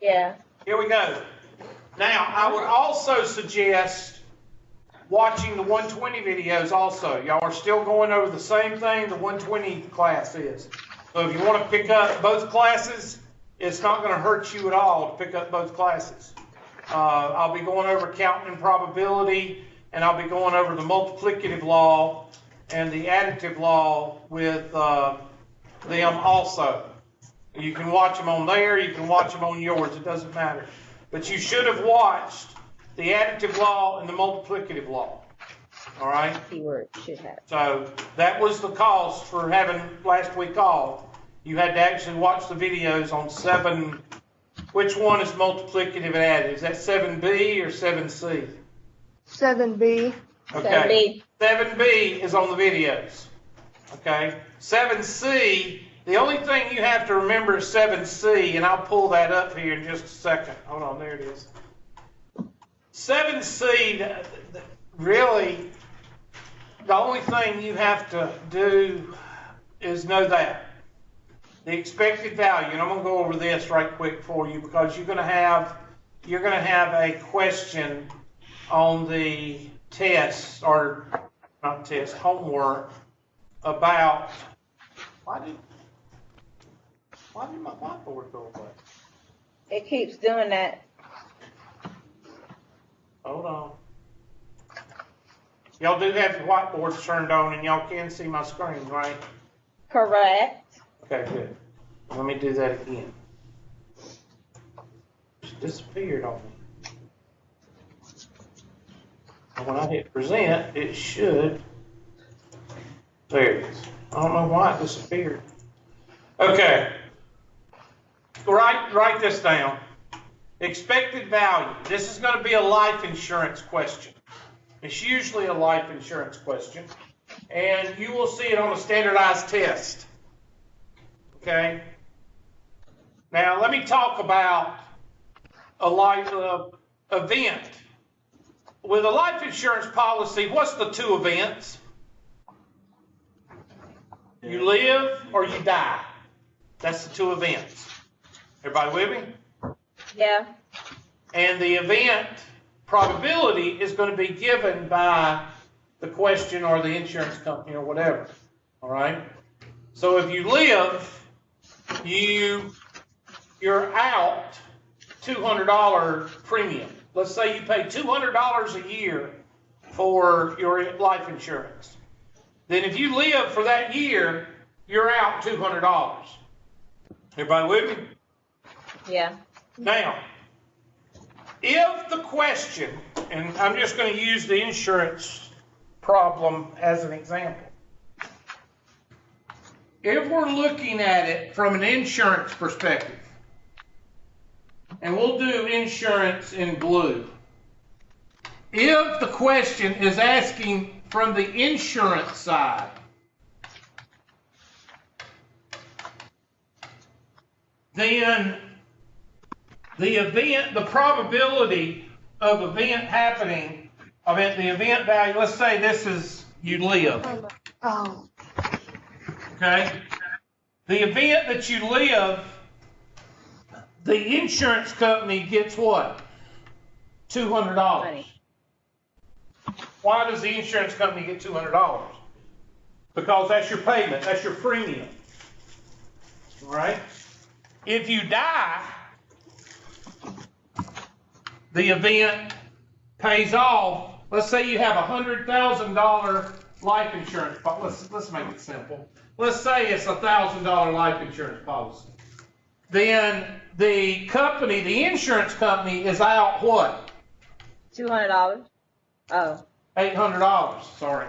Yeah. Here we go. Now, I would also suggest watching the 120 videos also. Y'all are still going over the same thing the 120 class is. So if you want to pick up both classes, it's not going to hurt you at all to pick up both classes. I'll be going over counting and probability, and I'll be going over the multiplicative law and the additive law with them also. You can watch them on there, you can watch them on yours, it doesn't matter. But you should have watched the additive law and the multiplicative law. All right? Keyword should have. So that was the cost for having last week off. You had to actually watch the videos on 7. Which one is multiplicative and additive? Is that 7B or 7C? 7B. Okay. 7B is on the videos. Okay. 7C, the only thing you have to remember is 7C, and I'll pull that up here in just a second. Hold on, there it is. 7C, really, the only thing you have to do is know that. The expected value, and I'm going to go over this right quick for you because you're going to have a question on the test, or not test, homework about why did my whiteboard go away? It keeps doing that. Hold on. Y'all do have your whiteboards turned on and y'all can see my screen, right? Correct. Okay, good. Let me do that again. It disappeared on me. And when I hit present, it should. There it is. I don't know why it disappeared. Okay. Write this down. Expected value. This is going to be a life insurance question. It's usually a life insurance question. And you will see it on a standardized test. Okay? Now, let me talk about a life event. With a life insurance policy, what's the 2 events? You live or you die. That's the 2 events. Everybody with me? Yeah. And the event probability is going to be given by the question or the insurance company or whatever. All right? So if you live, you're out $200 premium. Let's say you pay $200 a year for your life insurance. Then if you live for that year, you're out $200. Everybody with me? Yeah. Now, if the question, and I'm just going to use the insurance problem as an example. If we're looking at it from an insurance perspective, and we'll do insurance in blue. If the question is asking from the insurance side, then the probability of event happening, the event value, let's say this is you live. Oh. Okay? The event that you live, the insurance company gets what? $200. Money. Why does the insurance company get $200? Because that's your payment, that's your premium. All right? If you die, the event pays off. Let's say you have a $100,000 life insurance policy. Let's make it simple. Let's say it's a $1,000 life insurance policy. Then the company, the insurance company, is out what? $200. Oh. $800. Sorry.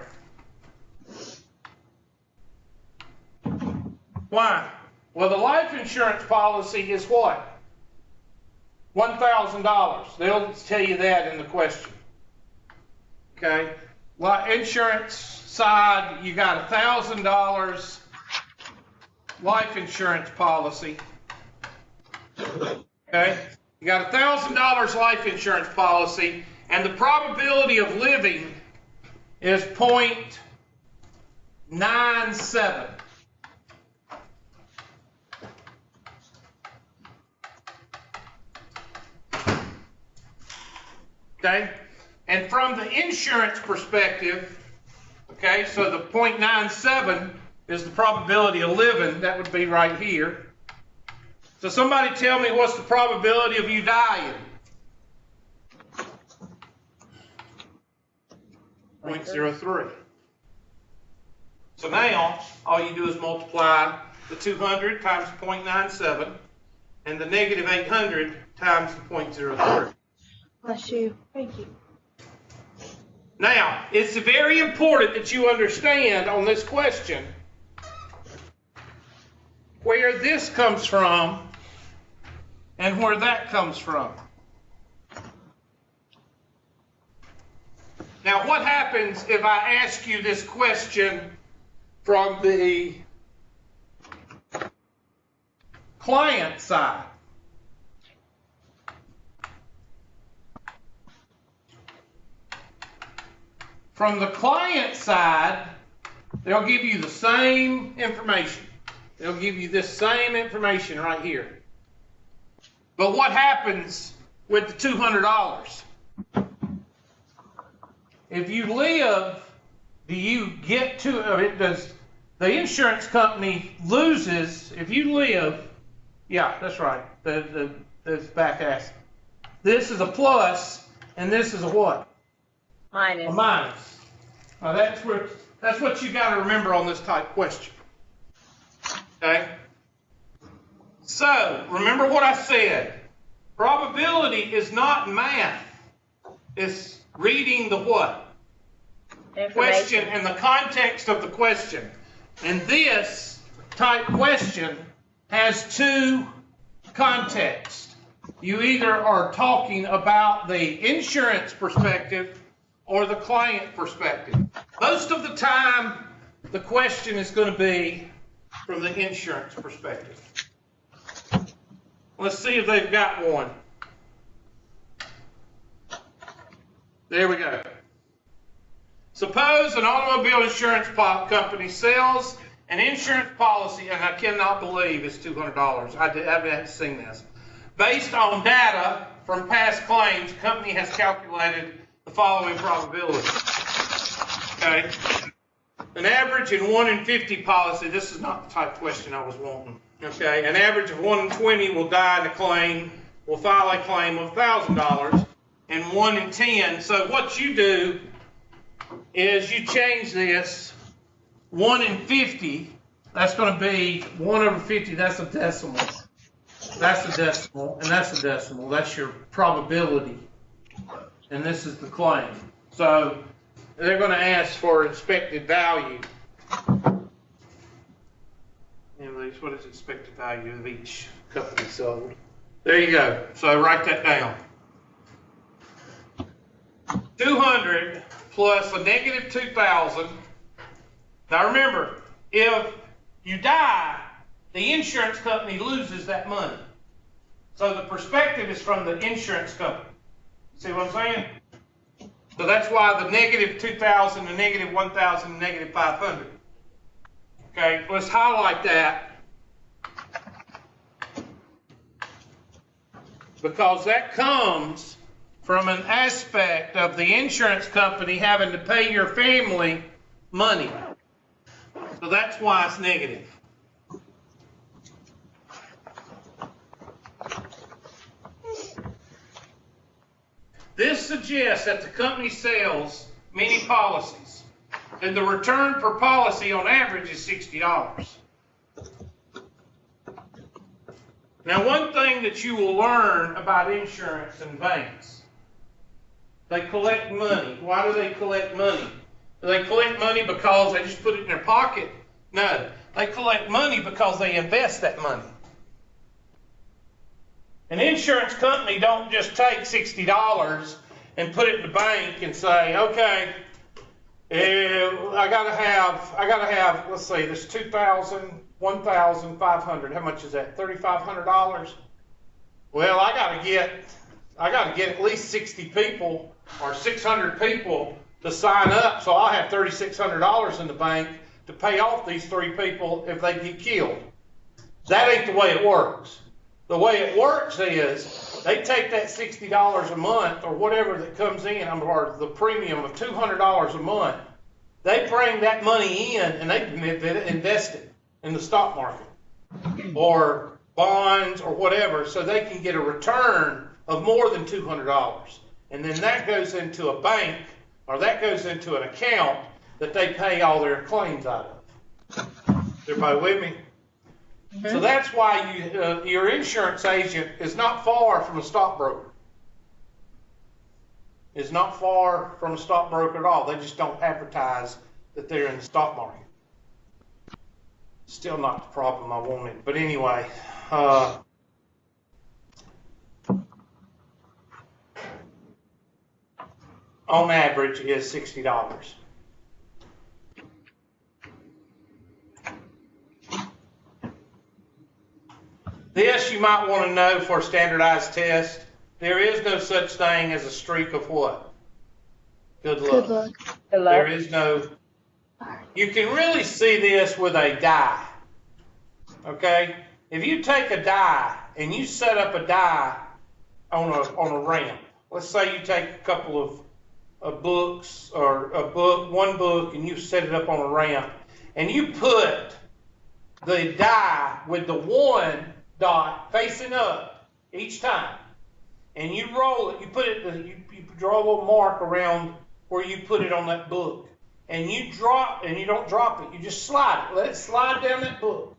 Why? Well, the life insurance policy is what? $1,000. They'll tell you that in the question. Okay? Insurance side, you got $1,000 life insurance policy. Okay? You got $1,000 life insurance policy, and the probability of living is 0.97. Okay? And from the insurance perspective, okay, so the 0.97 is the probability of living. That would be right here. So somebody tell me what's the probability of you dying? 0.03. So now, all you do is multiply the 200 times 0.97 and the negative 800 times the 0.03. Bless you. Thank you. Now, it's very important that you understand on this question where this comes from and where that comes from. Now, what happens if I ask you this question from the client side? From the client side, they'll give you the same information. They'll give you this same information right here. But what happens with the $200? If you live, do you get to, does the insurance company loses, if you live, yeah, that's right, that's back ass. This is a plus, and this is a what? Minus. A minus. Now that's what you got to remember on this type question. Okay? So, remember what I said. Probability is not math. It's reading the what? Question and the context of the question. And this type question has two contexts. You either are talking about the insurance perspective or the client perspective. Most of the time, the question is going to be from the insurance perspective. Let's see if they've got one. There we go. Suppose an automobile insurance company sells an insurance policy, and I cannot believe it's $200. I haven't seen this. Based on data from past claims, the company has calculated the following probability. Okay. An average in 1 in 50 policy, this is not the type of question I was wanting. Okay. An average of 1 in 20 will die in a claim, will file a claim of $1,000, and 1 in 10. So what you do is you change this 1 in 50, that's going to be 1 over 50, that's a decimal. That's a decimal, and that's a decimal. That's your probability. And this is the claim. So they're going to ask for expected value. Anyways, what is expected value of each company sold? There you go. So write that down. 200 plus a negative 2,000. Now remember, if you die, the insurance company loses that money. So the perspective is from the insurance company. See what I'm saying? So that's why the negative 2,000, the negative 1,000, the negative 500. Okay, let's highlight that. Because that comes from an aspect of the insurance company having to pay your family money. So that's why it's negative. This suggests that the company sells many policies, and the return per policy on average is $60. Now, one thing that you will learn about insurance and banks, they collect money. Why do they collect money? Do they collect money because they just put it in their pocket? No, they collect money because they invest that money. An insurance company don't just take $60 and put it in the bank and say, okay, I gotta have, let's see, there's 2,000, 1,500. How much is that? $3,500. Well, I gotta get at least 60 people or 600 people to sign up, so I'll have $3,600 in the bank to pay off these 3 people if they get killed. That ain't the way it works. The way it works is They take that $60 a month or whatever that comes in, or the premium of $200 a month. They bring that money in and they invest it in the stock market or bonds or whatever, so they can get a return of more than $200. And then that goes into a bank, or that goes into an account that they pay all their claims out of. Everybody with me? Mm-hmm. So that's why your insurance agent is not far from a stockbroker. Is not far from a stockbroker at all. They just don't advertise that they're in the stock market. Still not the problem I wanted. But anyway, on average is $60. This you might want to know for a standardized test. There is no such thing as a streak of what? Good luck. Good luck. Good luck. There is no. You can really see this with a die. Okay? If you take a die and you set up a die on a ramp, let's say you take a couple of books or one book and you set it up on a ramp and you put the die with the one dot facing up each time, and you roll it, you draw a little mark around where you put it on that book, and you don't drop it, you just slide it, let it slide down that book.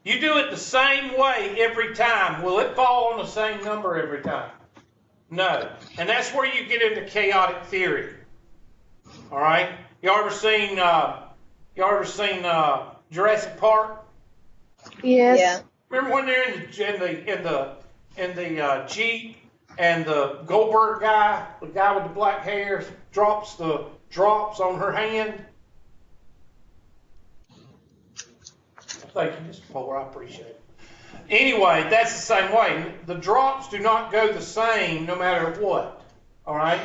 You do it the same way every time. Will it fall on the same number every time? No. And that's where you get into chaotic theory. All right? Y'all ever seen Jurassic Park? Yes. Yeah. Remember when they're in the Jeep and the Goldberg guy, the guy with the black hair, drops the drops on her hand? Thank you, Mr. Fuller. I appreciate it. Anyway, that's the same way. The drops do not go the same no matter what. All right?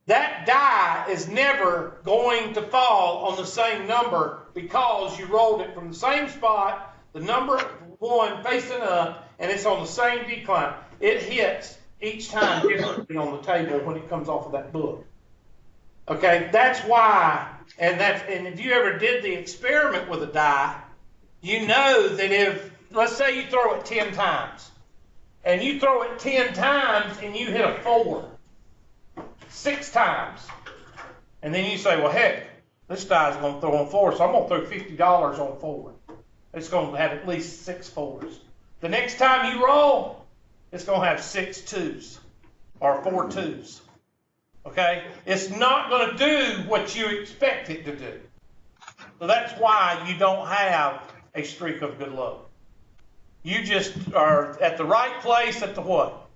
That die is never going to fall on the same number because you rolled it from the same spot, the number one facing up, and it's on the same decline. It hits each time differently on the table when it comes off of that book. Okay, that's why, and if you ever did the experiment with a die, you know that if, let's say you throw it 10 times, and you throw it 10 times and you hit a 4, 6 times, and then you say, well, heck, this die is going to throw on 4, so I'm going to throw $50 on 4. It's going to have at least 6 4s. The next time you roll, it's going to have 6 2s or 4 2s. Okay? It's not going to do what you expect it to do. So that's why you don't have a streak of good luck. You just are at the right place at the what?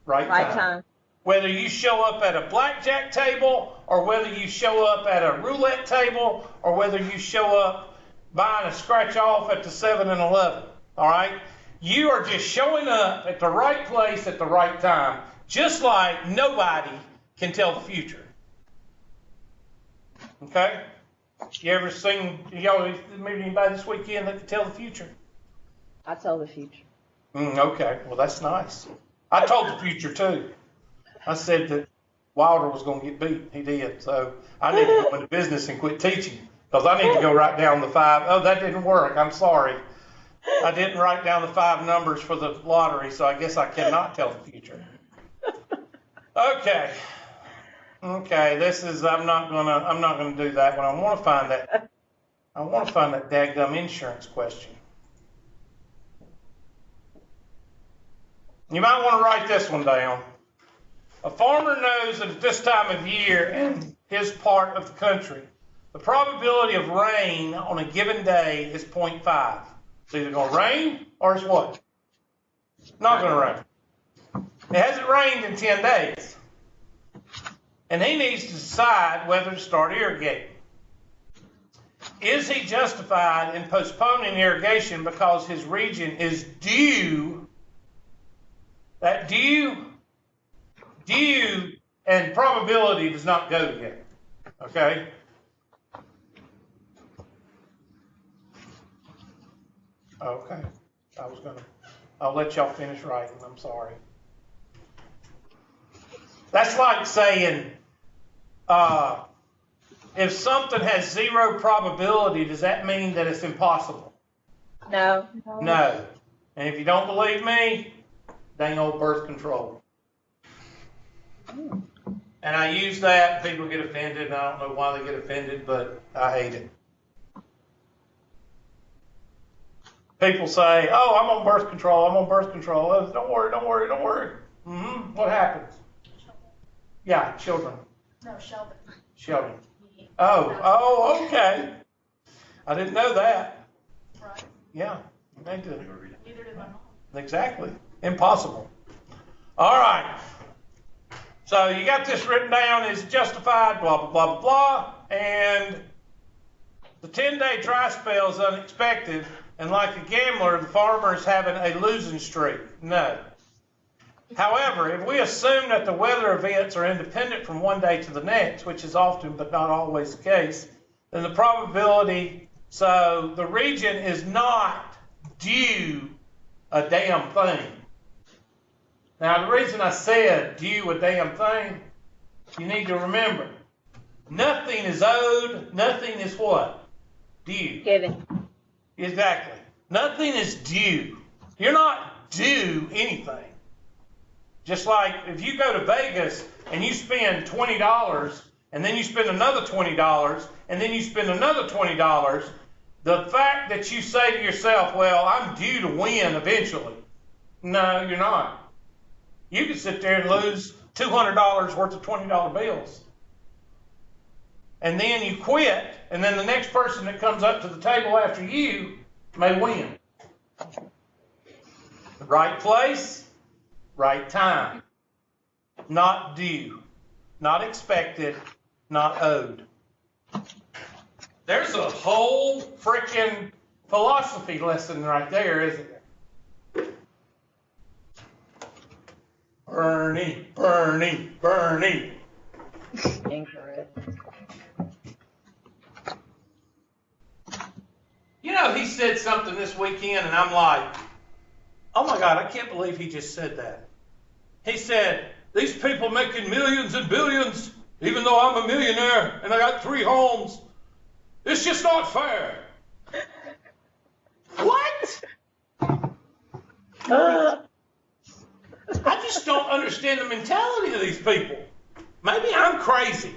Right time. Whether you show up at a blackjack table or whether you show up at a roulette table or whether you show up buying a scratch off at the 7-Eleven. All right? You are just showing up at the right place at the right time, just like nobody can tell the future. Okay? You ever seen, y'all meet anybody this weekend that can tell the future? I tell the future. Okay, well that's nice. I told the future too. I said that Wilder was going to get beat. He did. So I need to go into business and quit teaching because I need to go write down the 5. Oh, that didn't work. I'm sorry. I didn't write down the 5 numbers for the lottery, so I guess I cannot tell the future. Okay. This is, I'm not gonna do that one. I want to find that dadgum insurance question. You might want to write this one down. A farmer knows that at this time of year in his part of the country, the probability of rain on a given day is 0.5. It's either going to rain or it's what? Not going to rain. It hasn't rained in 10 days. And he needs to decide whether to start irrigating. Is he justified in postponing irrigation because his region is due? That due and probability does not go together. Okay? Okay. I was going to I'll let y'all finish writing. I'm sorry. That's like saying, if something has 0 probability, does that mean that it's impossible? No. No. And if you don't believe me, dang old birth control. And I use that, people get offended, and I don't know why they get offended, but I hate it. People say, oh, I'm on birth control, I'm on birth control. Oh, don't worry, don't worry, don't worry. What happens? Yeah, children. No, Sheldon. Sheldon. Oh, okay. I didn't know that. Right. Yeah, they do. Neither did my mom. Exactly. Impossible. All right. So you got this written down as justified, blah, blah, blah, blah, blah. And the 10-day dry spell is unexpected. And like a gambler, the farmer is having a losing streak. No. However, if we assume that the weather events are independent from one day to the next, which is often but not always the case, then the probability, so the region is not due a damn thing. Now, the reason I said due a damn thing, you need to remember, nothing is owed, nothing is what? Due. Given. Exactly. Nothing is due. You're not due anything. Just like if you go to Vegas and you spend $20 and then you spend another $20 and then you spend another $20, the fact that you say to yourself, well, I'm due to win eventually. No, you're not. You could sit there and lose $200 worth of $20 bills. And then you quit, and then the next person that comes up to the table after you may win. Right place, right time. Not due, not expected, not owed. There's a whole freaking philosophy lesson right there, isn't there? Bernie, Bernie, Bernie. Incorrect. You know, he said something this weekend, and I'm like, oh my God, I can't believe he just said that. He said, these people making millions and billions, even though I'm a millionaire and I got 3 homes, it's just not fair. What? I just don't understand the mentality of these people. Maybe I'm crazy.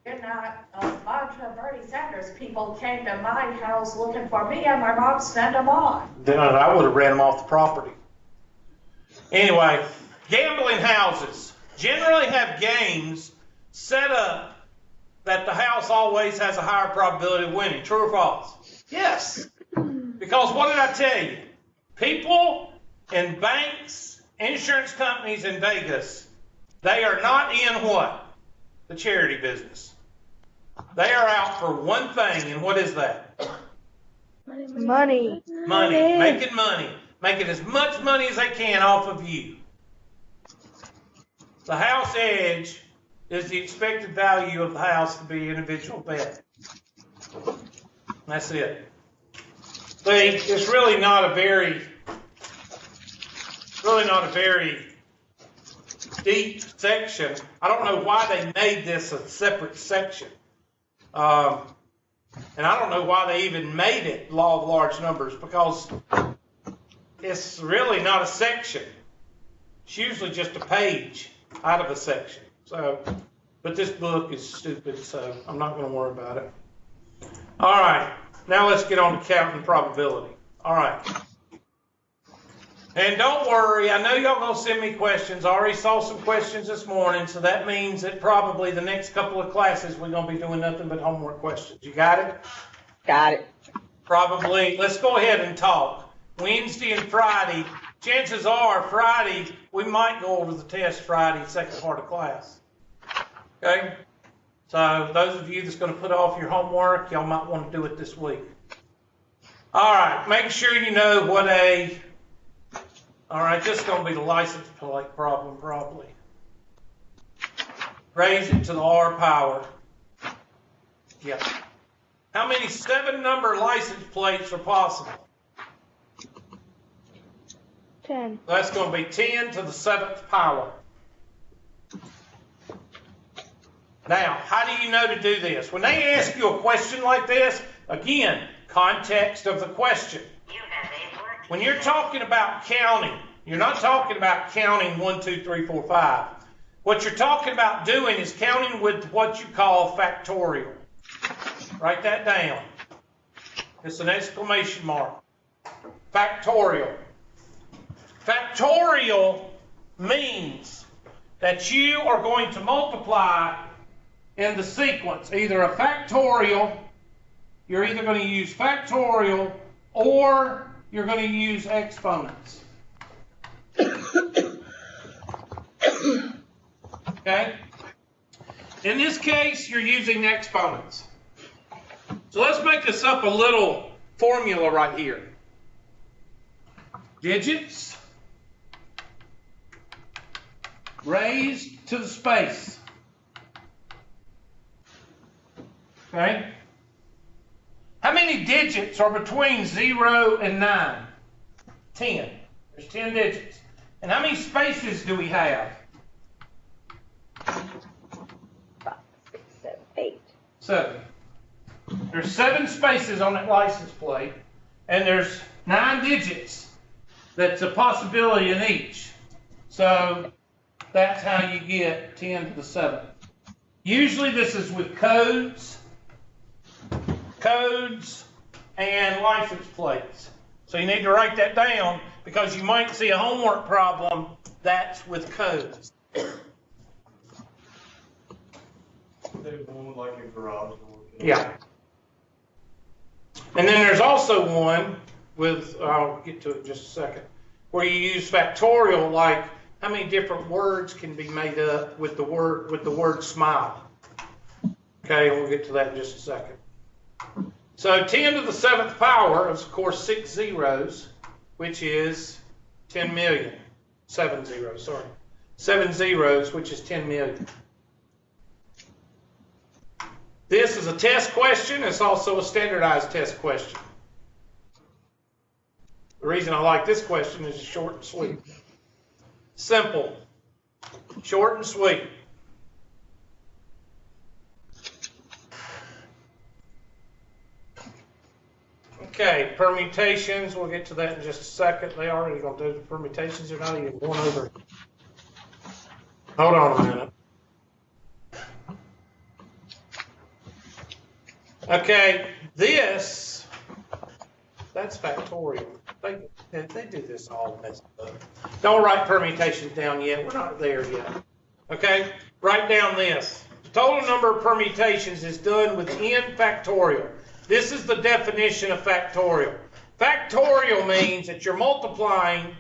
You're not. A bunch of Bernie Sanders people came to my house looking for me, and my mom sent them on. Then I would have ran them off the property. Anyway, gambling houses generally have games set up that the house always has a higher probability of winning. True or false? Yes. Because what did I tell you? People in banks, insurance companies in Vegas, they are not in what? The charity business. They are out for one thing, and what is that? Money. Money. Making money. Making as much money as they can off of you. The house edge is the expected value of the house to be an individual bet. That's it. See, it's really not a very deep section. I don't know why they made this a separate section. And I don't know why they even made it law of large numbers, because it's really not a section. It's usually just a page out of a section. So, but this book is stupid, so I'm not going to worry about it. All right, now let's get on to counting probability. All right. And don't worry, I know y'all going to send me questions. I already saw some questions this morning, so that means that probably the next couple of classes we're going to be doing nothing but homework questions. You got it? Got it. Probably. Let's go ahead and talk. Wednesday and Friday. Chances are Friday, we might go over the test Friday, second part of class. Okay? So those of you that's going to put off your homework, y'all might want to do it this week. All right. Make sure you know what all right, this is going to be the license plate problem, probably. Raise it to the R power. Yeah. How many 7-number license plates are possible? 10. That's going to be 10 to the 7th power. Now, how do you know to do this? When they ask you a question like this, again, context of the question. When you're talking about counting, you're not talking about counting 1, 2, 3, 4, 5. What you're talking about doing is counting with what you call factorial. Write that down. It's an exclamation mark. Factorial. Factorial means that you are going to multiply in the sequence. Either a factorial, you're either going to use factorial or you're going to use exponents. Okay? In this case, you're using exponents. So let's make this up a little formula right here. Digits raised to the space. Okay? How many digits are between 0 and 9? 10. There's 10 digits. And how many spaces do we have? 5, 6, 7, 8. 7. There's 7 spaces on that license plate, and there's 9 digits. That's a possibility in each. So that's how you get 10 to the 7th. Usually this is with codes and license plates. So you need to write that down because you might see a homework problem that's with codes. Yeah. And then there's also one with, I'll get to it in just a second, where you use factorial, like how many different words can be made up with the word smile. Okay, we'll get to that in just a second. So 10 to the 7th power is, of course, 6 zeros, which is 10 million. 7 zeros, sorry. 7 zeros, which is 10 million. This is a test question. It's also a standardized test question. The reason I like this question is it's short and sweet. Simple. Short and sweet. Okay, permutations. We'll get to that in just a second. They already going to do the permutations. They're not even going over. Hold on a minute. Okay, this, that's factorial. They do this all messed up. Don't write permutations down yet. We're not there yet. Okay, write down this. The total number of permutations is done with n factorial. This is the definition of factorial. Factorial means that you're multiplying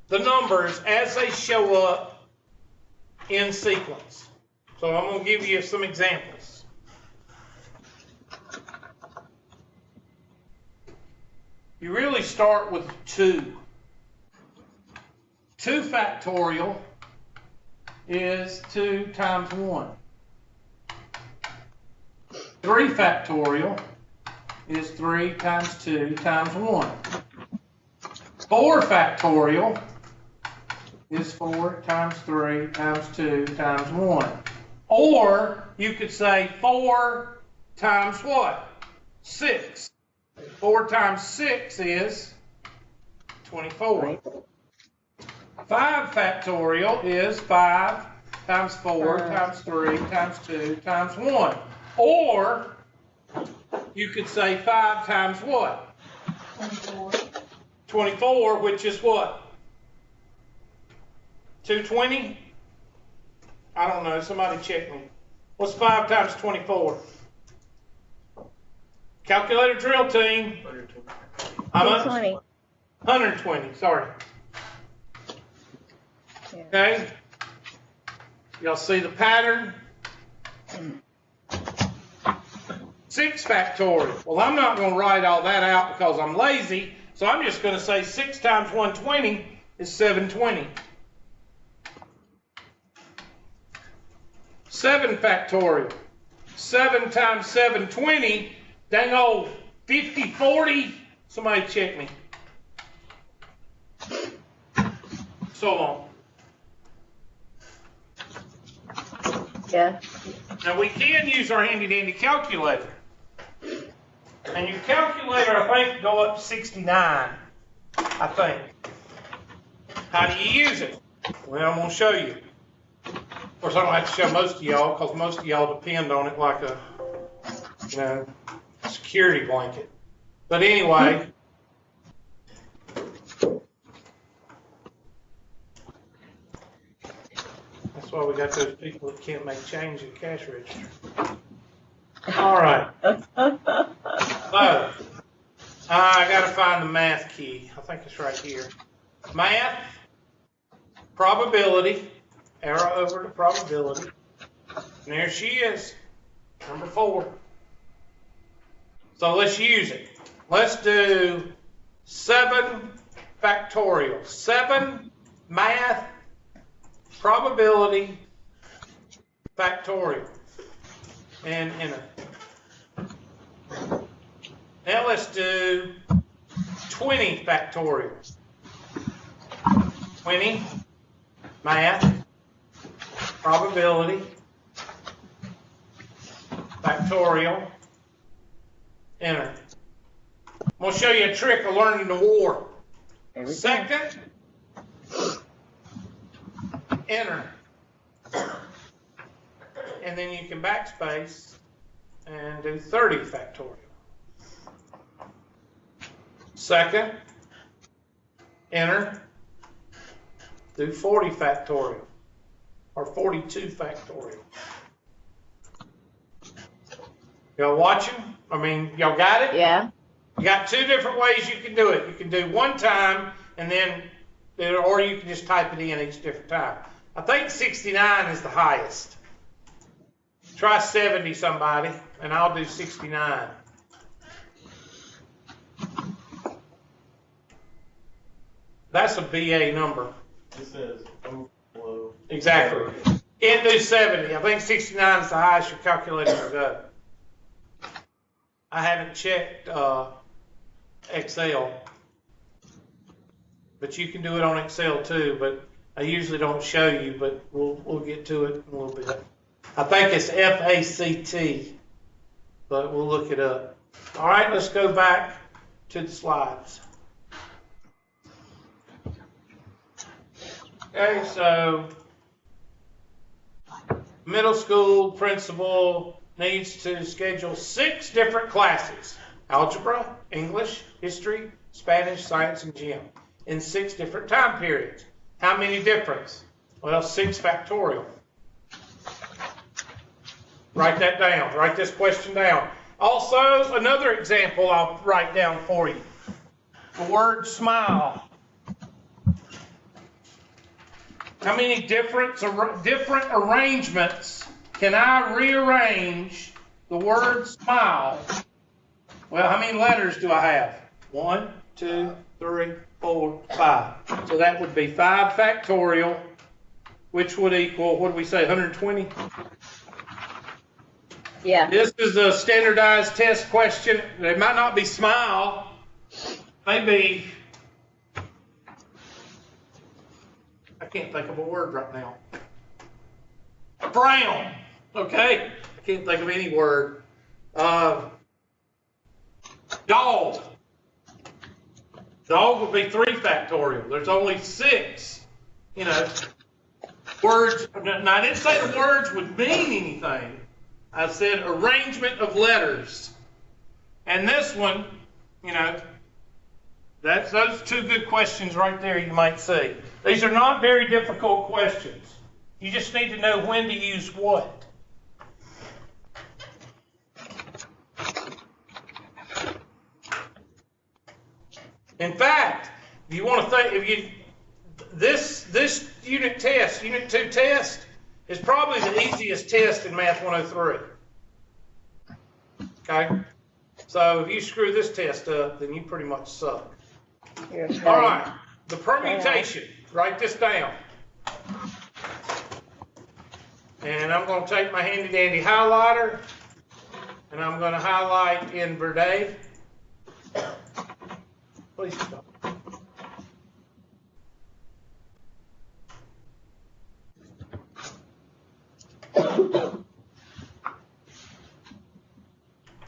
the numbers as they show up in sequence. So I'm going to give you some examples. You really start with 2. 2 factorial is 2 times 1. 3 factorial is 3 times 2 times 1. 4 factorial is 4 times 3 times 2 times 1. Or you could say 4 times what? 6. 4 times 6 is 24. 5 factorial is 5 times 4 times 3 times 2 times 1. Or you could say 5 times what? 24. 24, which is what? 220? I don't know. Somebody check me. What's 5 times 24? Calculator drill team. How much? 220. 120, sorry. Yeah. Okay? Y'all see the pattern? 6 factorial. Well, I'm not going to write all that out because I'm lazy, so I'm just going to say 6 times 120 is 720. 7 factorial. 7 times 720, dang old 50, 40. Somebody check me. so long. Yeah. Now we can use our handy dandy calculator. And your calculator, I think, go up to 69, I think. How do you use it? Well, I'm going to show you. Of course, I don't have to show most of y'all because most of y'all depend on it like a, security blanket. But anyway, that's why we got those people that can't make change at cash register. All right. So, I got to find the math key. I think it's right here. Math, probability, arrow over to probability. And there she is, number 4. So let's use it. Let's do 7 factorial. 7 math, probability, factorial. And enter. Now let's do 20 factorial. 20 math, probability, factorial, enter. I'm going to show you a trick of learning the war. Second, enter. And then you can backspace and do 30 factorial. Second, enter, do 40 factorial, or 42 factorial. Y'all watching? I mean, y'all got it? Yeah. You got 2 different ways you can do it. You can do one time, and then, or you can just type it in each different time. I think 69 is the highest. Try 70, somebody, and I'll do 69. That's a BA number. It says below. Exactly. Can't do 70. I think 69 is the highest your calculator will go. I haven't checked Excel, but you can do it on Excel too. But I usually don't show you, but we'll get to it in a little bit. I think it's FACT, but we'll look it up. All right, let's go back to the slides. Okay, so middle school principal needs to schedule 6 different classes: algebra, English, history, Spanish, science, and gym in 6 different time periods. How many difference? Well, 6 factorial. Write that down. Write this question down. Also, another example I'll write down for you. The word smile. How many different arrangements can I rearrange the word smile? Well, how many letters do I have? 1, 2, 3, 4, 5. So that would be 5 factorial, which would equal, what do we say, 120? Yeah. This is a standardized test question. It might not be smile. Maybe, I can't think of a word right now. Brown. Okay? I can't think of any word. Dog. Dog would be 3 factorial. There's only 6, words. Now, I didn't say the words would mean anything. I said arrangement of letters. And this one, that's those 2 good questions right there you might see. These are not very difficult questions. You just need to know when to use what. In fact, if you want to think, this unit 2 test, is probably the easiest test in Math 103. Okay? So if you screw this test up, then you pretty much suck. All right, the permutation. Write this down. And I'm going to take my handy dandy highlighter, and I'm going to highlight in Verde. Please stop.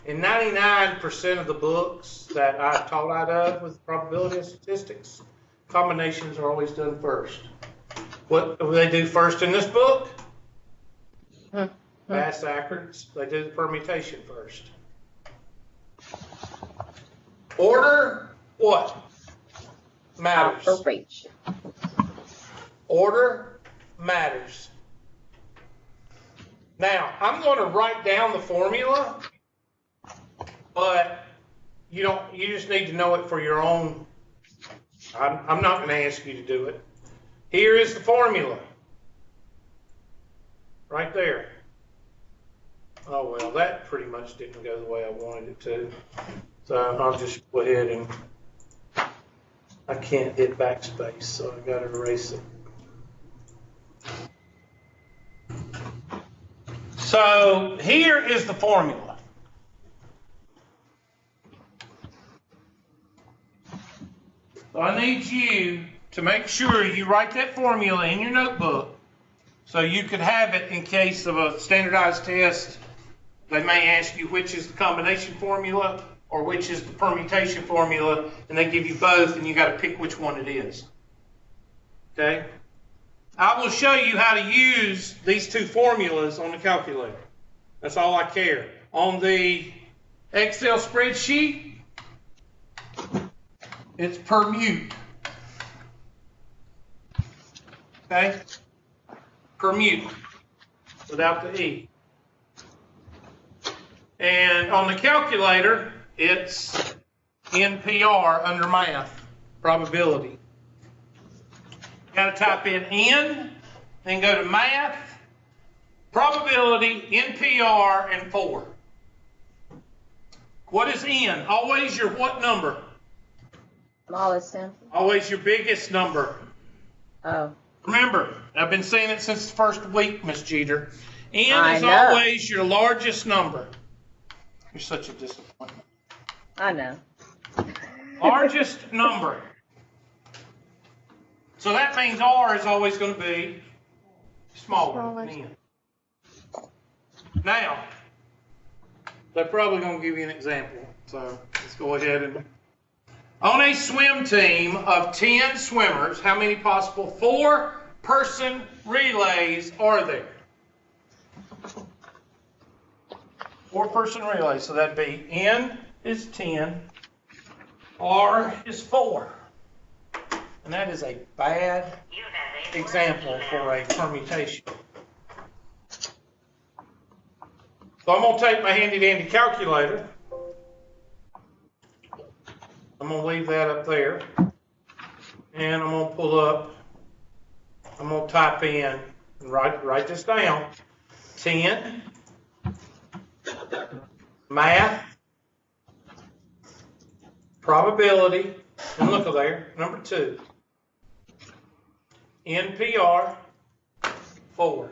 In 99% of the books that I've taught out of with probability and statistics, combinations are always done first. What do they do first in this book? Fast acronyms. They do the permutation first. Order, what? Matters. Operation. Order matters. Now, I'm going to write down the formula, but you just need to know it for your own. I'm not going to ask you to do it. Here is the formula. Right there. Oh, well, that pretty much didn't go the way I wanted it to. So I'll just go ahead and, I can't hit backspace, so I've got to erase it. So here is the formula. So I need you to make sure you write that formula in your notebook so you could have it in case of a standardized test. They may ask you which is the combination formula or which is the permutation formula, and they give you both, and you got to pick which one it is. Okay? I will show you how to use these two formulas on the calculator. That's all I care. On the Excel spreadsheet, it's permute. Okay? Permute without the E. And on the calculator, it's NPR under math, probability. Got to type in N, then go to math, probability, NPR, and 4. What is N? Always your what number? Smallest sample. Always your biggest number. Oh. Remember, I've been saying it since the first week, Miss Jeter. N I is know. always your largest number. You're such a disappointment. I know. Largest number. So that means R is always going to be smaller than N. Now, they're probably going to give you an example. So let's go ahead and... On a swim team of 10 swimmers, how many possible 4-person relays are there? 4-person relays. So that'd be N is 10, R is 4. And that is a bad example for a permutation. So I'm going to take my handy-dandy calculator. I'm going to leave that up there. And I'm going to pull up, I'm going to type in, and write this down, 10, math, probability, and look there, number 2, NPR, 4.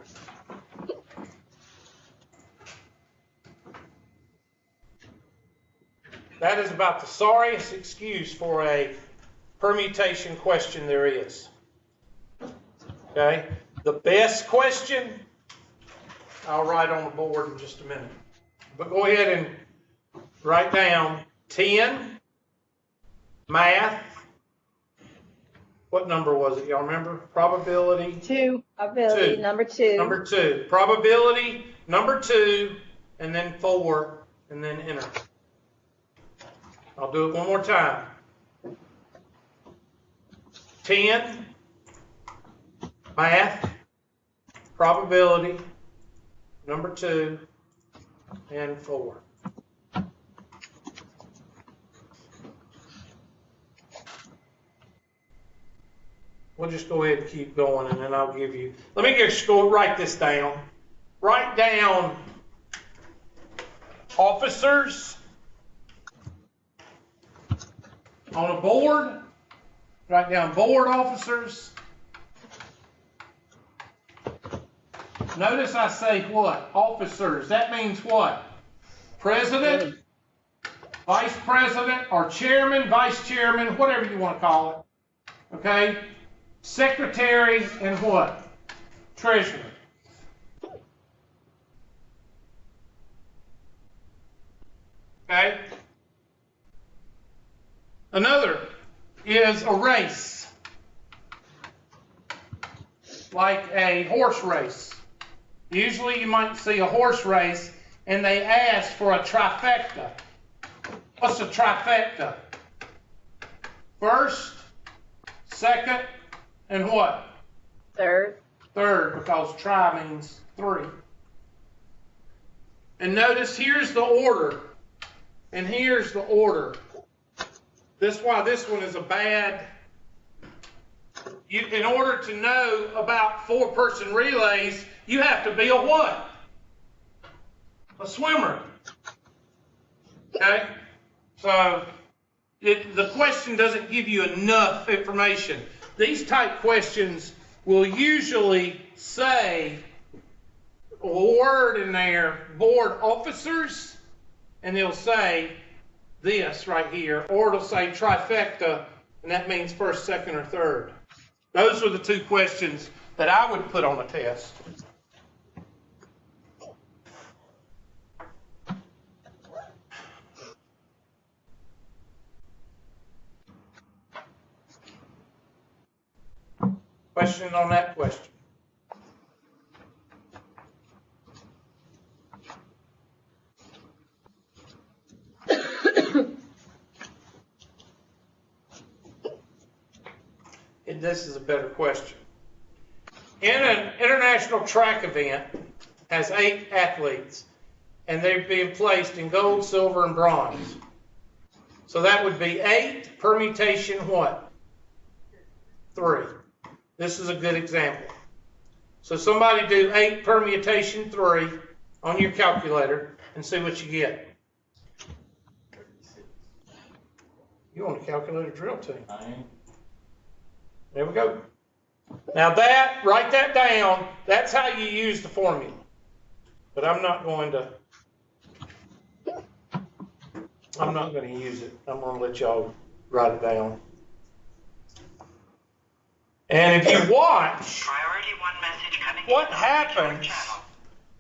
That is about the sorriest excuse for a permutation question there is. Okay? The best question, I'll write on the board in just a minute. But go ahead and write down 10, math. What number was it? Y'all remember? Probability. 2. Ability. 2. Number 2. Number 2. Probability, number 2, and then 4, and then enter. I'll do it one more time. 10, math, probability, number 2, and 4. We'll just go ahead and keep going, and then I'll give you, let me just go write this down. Write down officers on a board. Write down board officers. Notice I say what? Officers. That means what? President, vice president, or chairman, vice chairman, whatever you want to call it. Okay? Secretary and what? Treasurer. Okay? Another is a race, like a horse race. Usually you might see a horse race and they ask for a trifecta. What's a trifecta? First, second, and what? Third. Third, because tri means three. And notice here's the order, and here's the order. This is why this one is a bad. In order to know about four-person relays, you have to be a what? A swimmer. Okay? So the question doesn't give you enough information. These type questions will usually say a word in there, board officers, and they'll say this right here, or it'll say trifecta, and that means first, second, or third. Those are the two questions that I would put on a test. Question on that question? This is a better question. In an international track event, has 8 athletes, and they're being placed in gold, silver, and bronze. So that would be 8 permutation what? 3. This is a good example. So somebody do 8 permutation 3 on your calculator and see what you get. You want a calculator drill team? There we go. Now write that down. That's how you use the formula. But I'm not going to use it. I'm going to let y'all write it down. And if you watch what happens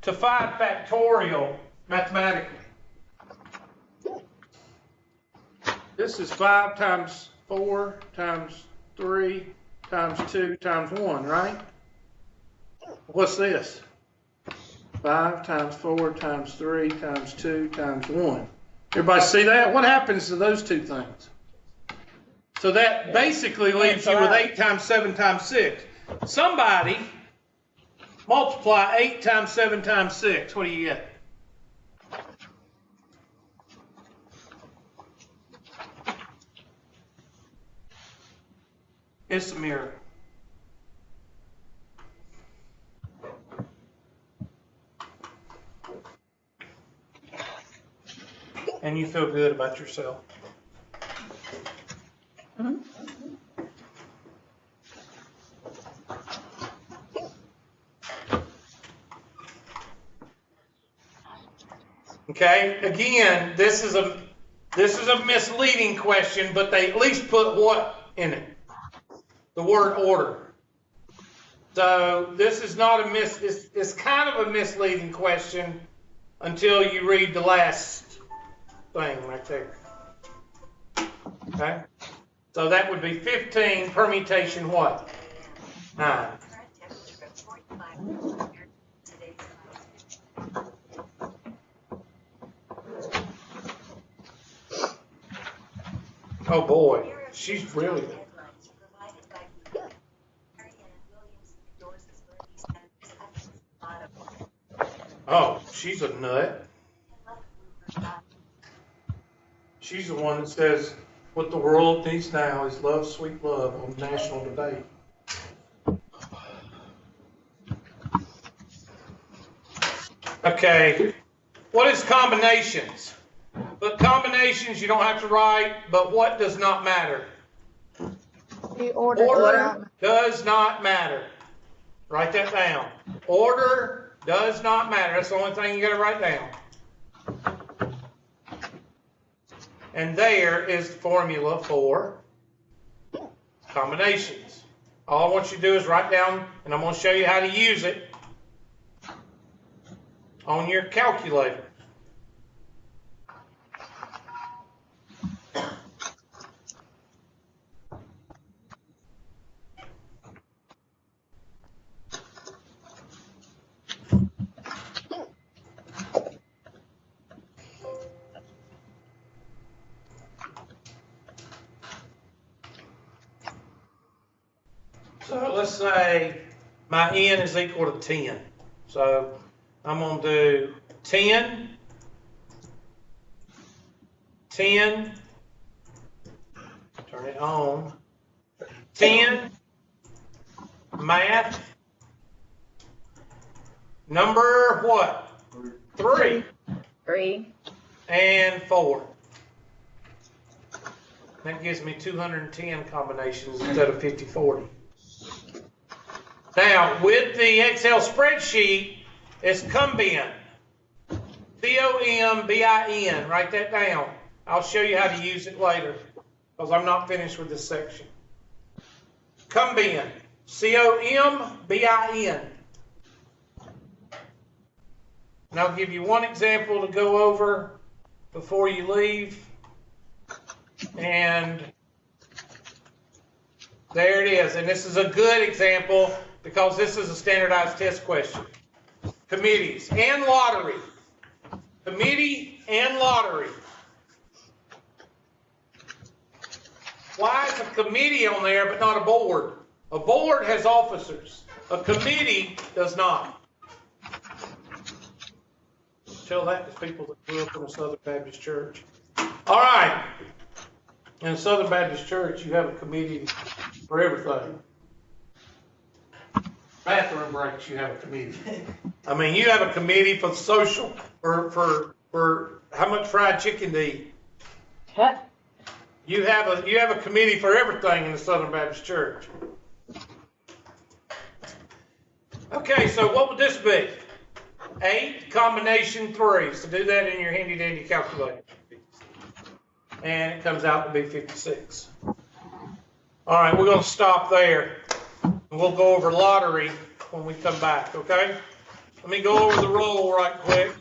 to 5 factorial mathematically. This is 5 times 4 times 3 times 2 times 1, right? What's this? 5 times 4 times 3 times 2 times 1. Everybody see that? What happens to those two things? So that basically leaves you with 8 times 7 times 6. Somebody multiply 8 times 7 times 6. What do you get? It's a miracle. And you feel good about yourself. Mm-hmm. Okay, again, this is a misleading question, but they at least put what in it? The word order. So this is not it's kind of a misleading question until you read the last thing right there. Okay? So that would be 15 permutation what? 9. Oh boy, she's really. Oh, she's a nut. She's the one that says what the world needs now is love, sweet love on national debate. Okay, what is combinations? But combinations you don't have to write, but what does not matter? The order does not matter. Write that down. Order does not matter. That's the only thing you got to write down. And there is the formula for combinations. All I want you to do is write down, and I'm going to show you how to use it on your calculator. So let's say my n is equal to 10. So I'm going to do 10, 10, turn it on, 10, math, number what? 3. 3. And 4. That gives me 210 combinations instead of 50/40. Now, with the Excel spreadsheet, it's combin. C-O-M-B-I-N. Write that down. I'll show you how to use it later because I'm not finished with this section. Combin. C-O-M-B-I-N. And I'll give you one example to go over before you leave. And there it is. And this is a good example because this is a standardized test question. Committees and lottery. Committee and lottery. Why is a committee on there but not a board? A board has officers. A committee does not. Tell that to people that grew up in a Southern Baptist church. All right. In a Southern Baptist church, you have a committee for everything. Bathroom breaks, you have a committee. I mean, you have a committee for social, for how much fried chicken to eat. What? You have a committee for everything in the Southern Baptist church. Okay, so what would this be? 8 combination 3. So do that in your handy dandy calculator. And it comes out to be 56. All right, we're going to stop there. And we'll go over lottery when we come back, okay? Let me go over the roll right quick.